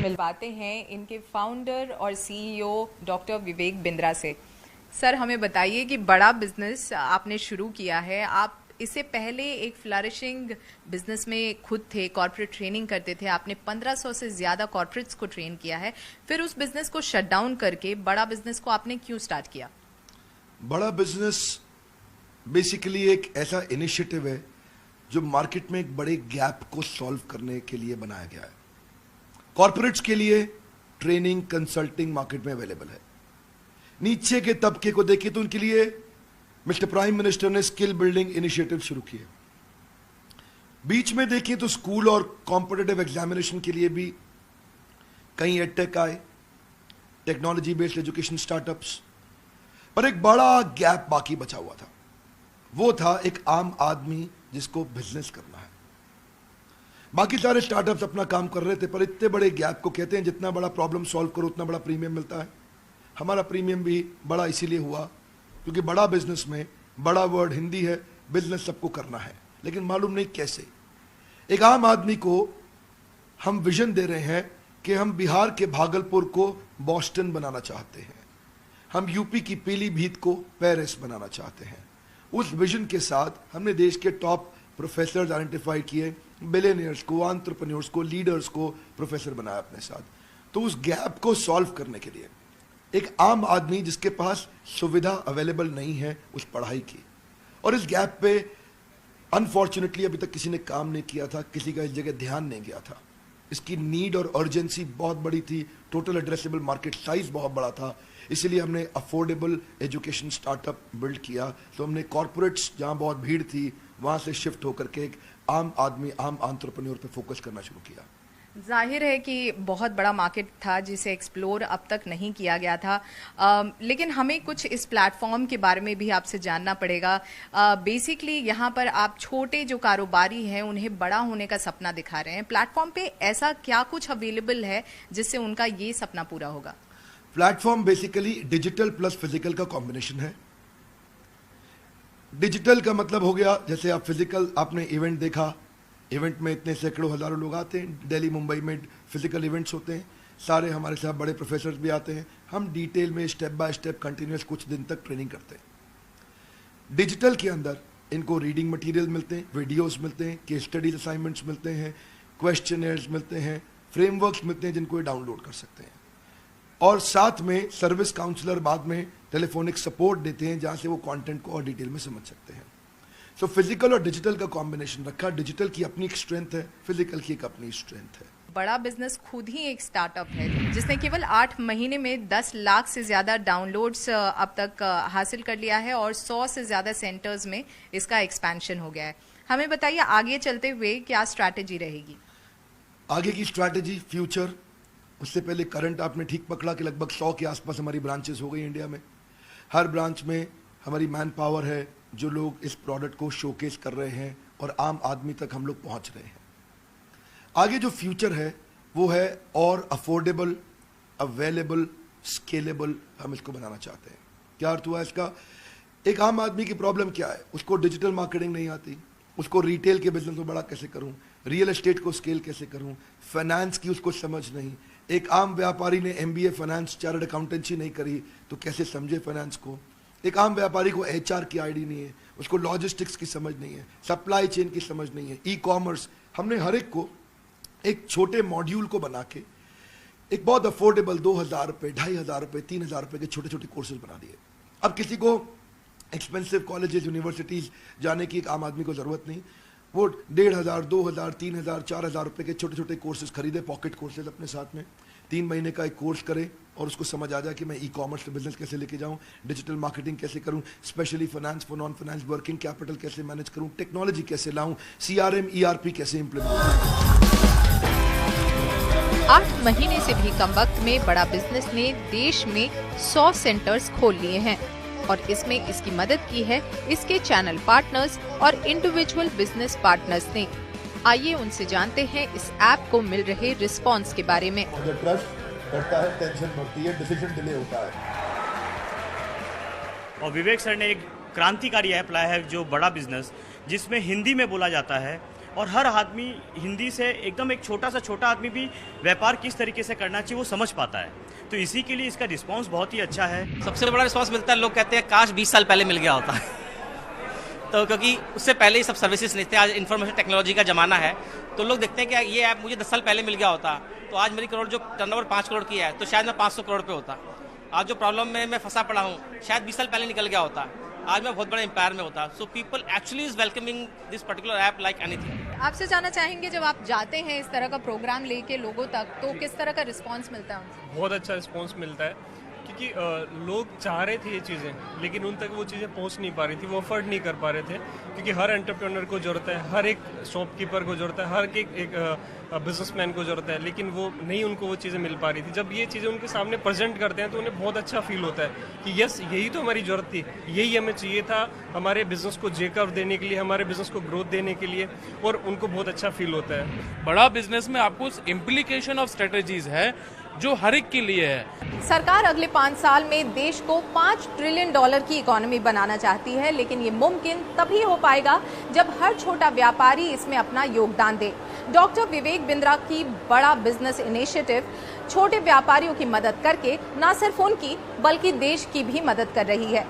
मिलवाते हैं इनके फाउंडर और सीईओ डॉक्टर विवेक बिंद्रा से। सर, हमें बताइए कि बड़ा बिजनेस आपने शुरू किया है। आप इससे पहले एक फ्लरिशिंग बिजनेस में खुद थे, कॉर्पोरेट ट्रेनिंग करते थे। आपने 1500 से ज़्यादा कॉर्पोरेट्स को ट्रेन किया है। फिर उस बिजनेस को शट डाउन करके बड़ा बिजनेस को आपने क्यों स्टार्ट किया? बड़ा बिजनेस बेसिकली एक ऐसा इनिशिएटिव है जो मार्केट में एक बड़े गैप को सॉल्व करने के लिए बनाया गया है। कॉर्पोरेट्स के लिए ट्रेनिंग कंसल्टिंग मार्केट में अवेलेबल है। नीचे के तबके को देखिए तो उनके लिए मिस्टर प्राइम मिनिस्टर ने स्किल बिल्डिंग इनिशिएटिव शुरू किए। बीच में देखिए तो स्कूल और कॉम्पिटिटिव एग्जामिनेशन के लिए भी कई एडटेक आए, टेक्नोलॉजी बेस्ड एजुकेशन स्टार्टअप्स। पर एक बड़ा गैप बाकी बचा हुआ था। वो था एक आम आदमी जिसको बिजनेस करना है। बाकी सारे स्टार्टअप्स अपना काम कर रहे थे, पर इतने बड़े गैप को कहते हैं जितना बड़ा प्रॉब्लम सॉल्व करो उतना बड़ा प्रीमियम मिलता है। हमारा प्रीमियम भी बड़ा इसीलिए हुआ क्योंकि बड़ा बिजनेस में बड़ा वर्ड हिंदी है, बिजनेस सबको करना है, लेकिन मालूम नहीं कैसे। एक आम आदमी को हम विजन दे रहे हैं कि हम बिहार के भागलपुर को बॉस्टन बनाना चाहते हैं, हम यूपी की पीलीभीत को पेरिस बनाना चाहते हैं। उस विजन के साथ हमने देश के टॉप प्रोफेसर आइडेंटिफाई किए, बिलियनियर्स को, एंटरप्रेन्योर्स को, लीडर्स को प्रोफेसर बनाया अपने साथ। तो उस गैप को सॉल्व करने के लिए एक आम आदमी जिसके पास सुविधा अवेलेबल नहीं है उस पढ़ाई की, और इस गैप पे अनफॉर्चुनेटली अभी तक किसी ने काम नहीं किया था, किसी का इस जगह ध्यान नहीं गया था। इसकी नीड और अर्जेंसी बहुत बड़ी थी, टोटल एड्रेसेबल मार्केट साइज बहुत बड़ा था। इसीलिए हमने अफोर्डेबल एजुकेशन स्टार्टअप बिल्ड किया। तो हमने कॉर्पोरेट्स जहां बहुत भीड़ थी वहां से शिफ्ट होकर के एक आम आदमी, आम एंटरप्रेन्योर पे फोकस करना शुरू किया। जाहिर है कि बहुत बड़ा मार्केट था जिसे एक्सप्लोर अब तक नहीं किया गया था, लेकिन हमें कुछ इस प्लेटफॉर्म के बारे में भी आपसे जानना पड़ेगा। बेसिकली यहाँ पर आप छोटे जो कारोबारी हैं उन्हें बड़ा होने का सपना दिखा रहे हैं। प्लेटफॉर्म पे ऐसा क्या कुछ अवेलेबल है जिससे उनका ये सपना पूरा होगा? Platform basically digital plus physical का कॉम्बिनेशन है। डिजिटल का मतलब हो गया, जैसे आप फिजिकल, आपने इवेंट देखा, इवेंट में इतने सैकड़ों हजारों लोग आते हैं। दिल्ली मुंबई में फिजिकल इवेंट्स होते हैं, सारे हमारे साथ बड़े प्रोफेसर भी आते हैं। हम डिटेल में स्टेप बाय स्टेप कंटिन्यूस कुछ दिन तक ट्रेनिंग करते हैं। डिजिटल के अंदर इनको रीडिंग मटेरियल मिलते हैं, वीडियोस मिलते हैं, केस स्टडीज असाइनमेंट्स मिलते हैं, क्वेश्चनर्स मिलते हैं, फ्रेमवर्क्स मिलते हैं जिनको ये डाउनलोड कर सकते हैं, और साथ में सर्विस काउंसलर बाद में टेलीफोनिक सपोर्ट देते हैं जहां से वो कंटेंट को और डिटेल में समझ सकते हैं। सो फिजिकल और डिजिटल का कॉम्बिनेशन रखा। डिजिटल की अपनी एक स्ट्रेंथ है, फिजिकल की एक अपनी स्ट्रेंथ है। बड़ा बिजनेस खुद ही एक स्टार्टअप है जिसने केवल 8 महीने में 10 लाख से ज्यादा डाउनलोड्स अब तक हासिल कर लिया है और 100 से ज्यादा सेंटर्स में इसका एक्सपेंशन हो गया है। हमें बताइए आगे चलते हुए क्या स्ट्रैटेजी रहेगी? आगे की स्ट्रैटेजी, फ्यूचर, उससे पहले करंट आपने ठीक पकड़ा कि लगभग 100 के आसपास हमारी ब्रांचेस हो गई इंडिया में। हर ब्रांच में हमारी मैन पावर है, जो लोग इस प्रोडक्ट को शोकेस कर रहे हैं और आम आदमी तक हम लोग पहुंच रहे हैं। आगे जो फ्यूचर है वो है और अफोर्डेबल, अवेलेबल, स्केलेबल हम इसको बनाना चाहते हैं। क्या अर्थ हुआ इसका? एक आम आदमी की प्रॉब्लम क्या है? उसको डिजिटल मार्केटिंग नहीं आती, उसको रिटेल के बिजनेस को बड़ा कैसे करूं, रियल एस्टेट को स्केल कैसे करूं, फाइनेंस की उसको समझ नहीं। एक आम व्यापारी ने MBA फाइनेंस, चार्टर्ड अकाउंटेंसी नहीं करी तो कैसे समझे फाइनेंस को। एक आम व्यापारी को HR की आईडी नहीं है, उसको लॉजिस्टिक्स की समझ नहीं है, सप्लाई चेन की समझ नहीं है, ई-कॉमर्स। हमने हर एक को एक छोटे मॉड्यूल को बना के एक बहुत अफोर्डेबल 2000 रुपये, 2500 रुपये, 3000 रुपये के छोटे छोटे कोर्सेज बना दिए। अब किसी को एक्सपेंसिव कॉलेजेस, यूनिवर्सिटीज जाने की एक आम आदमी को जरूरत नहीं। वो 1500, 2000, 3000, 4000 रुपये के छोटे छोटे कोर्सेज खरीदे, पॉकेट कोर्सेज अपने साथ में 3 महीने का एक कोर्स करे और उसको समझ आ जाए कि मैं ई-कॉमर्स से बिजनेस कैसे लेके जाऊं, डिजिटल मार्केटिंग कैसे करूं, specially finance for non finance, working capital कैसे मैनेज करूं, टेक्नोलॉजी कैसे लाऊं, CRM, ERP कैसे इंप्लीमेंट करूं। 8 महीने से भी कम वक्त में बड़ा बिजनेस ने देश में 100 सेंटर्स खोल लिए हैं और इसमें इसकी मदद की है इसके चैनल पार्टनर्स और इंडिविजुअल बिजनेस पार्टनर्स ने। आइए उनसे जानते हैं इस ऐप को मिल रहे रिस्पॉन्स के बारे में। ट्रस्ट बढ़ता है, टेंशन बढ़ती है, डिसीजन डिले होता है। और विवेक सर ने एक क्रांतिकारी ऐप लाया है जो बड़ा बिजनेस, जिसमें हिंदी में बोला जाता है और हर आदमी हिंदी से एकदम एक छोटा आदमी भी व्यापार किस तरीके से करना चाहिए वो समझ पाता है, तो इसी के लिए इसका रिस्पांस बहुत ही अच्छा है। सबसे बड़ा रिस्पांस मिलता है, लोग कहते हैं काश 20 साल पहले मिल गया होता तो क्योंकि उससे पहले ही सब सर्विसेज नहीं थे, आज इन्फॉर्मेशन टेक्नोलॉजी का ज़माना है, तो लोग देखते हैं कि ये ऐप मुझे 10 साल पहले मिल गया होता तो आज मेरी करोड़ जो टर्नओवर 5 करोड़ की है तो शायद मैं 500 करोड़ पे होता। आज जो प्रॉब्लम में मैं फंसा पड़ा हूँ शायद 20 साल पहले निकल गया होता, आज मैं बहुत बड़े एम्पायर में होता। So people actually is welcoming this particular app like anything. आपसे जानना चाहेंगे, जब आप जाते हैं इस तरह का प्रोग्राम लेके लोगों तक, तो किस तरह का रिस्पांस मिलता है उनसे? बहुत अच्छा रिस्पांस मिलता है, क्योंकि लोग चाह रहे थे ये चीज़ें, लेकिन उन तक वो चीज़ें पहुंच नहीं पा रही थी, वो अफोर्ड नहीं कर पा रहे थे, क्योंकि हर एंटरप्रेन्योर को ज़रूरत है, हर एक शॉपकीपर को ज़रूरत है, हर एक बिजनेसमैन को ज़रूरत है, लेकिन वो नहीं, उनको वो चीज़ें मिल पा रही थी। जब ये चीज़ें उनके सामने प्रेजेंट करते हैं तो उन्हें बहुत अच्छा फील होता है कि यस, यही तो हमारी ज़रूरत थी, यही हमें चाहिए था हमारे बिजनेस को जेकर्व देने के लिए, हमारे बिजनेस को ग्रोथ देने के लिए, और उनको बहुत अच्छा फील होता है। बड़ा बिजनेस में आपको इम्प्लीकेशन ऑफ स्ट्रेटेजीज है जो हर एक के लिए है। सरकार अगले 5 साल में देश को $5 ट्रिलियन की इकोनॉमी बनाना चाहती है, लेकिन ये मुमकिन तभी हो पाएगा जब हर छोटा व्यापारी इसमें अपना योगदान दे। डॉक्टर विवेक बिंद्रा की बड़ा बिजनेस इनिशिएटिव छोटे व्यापारियों की मदद करके न सिर्फ उनकी बल्कि देश की भी मदद कर रही है।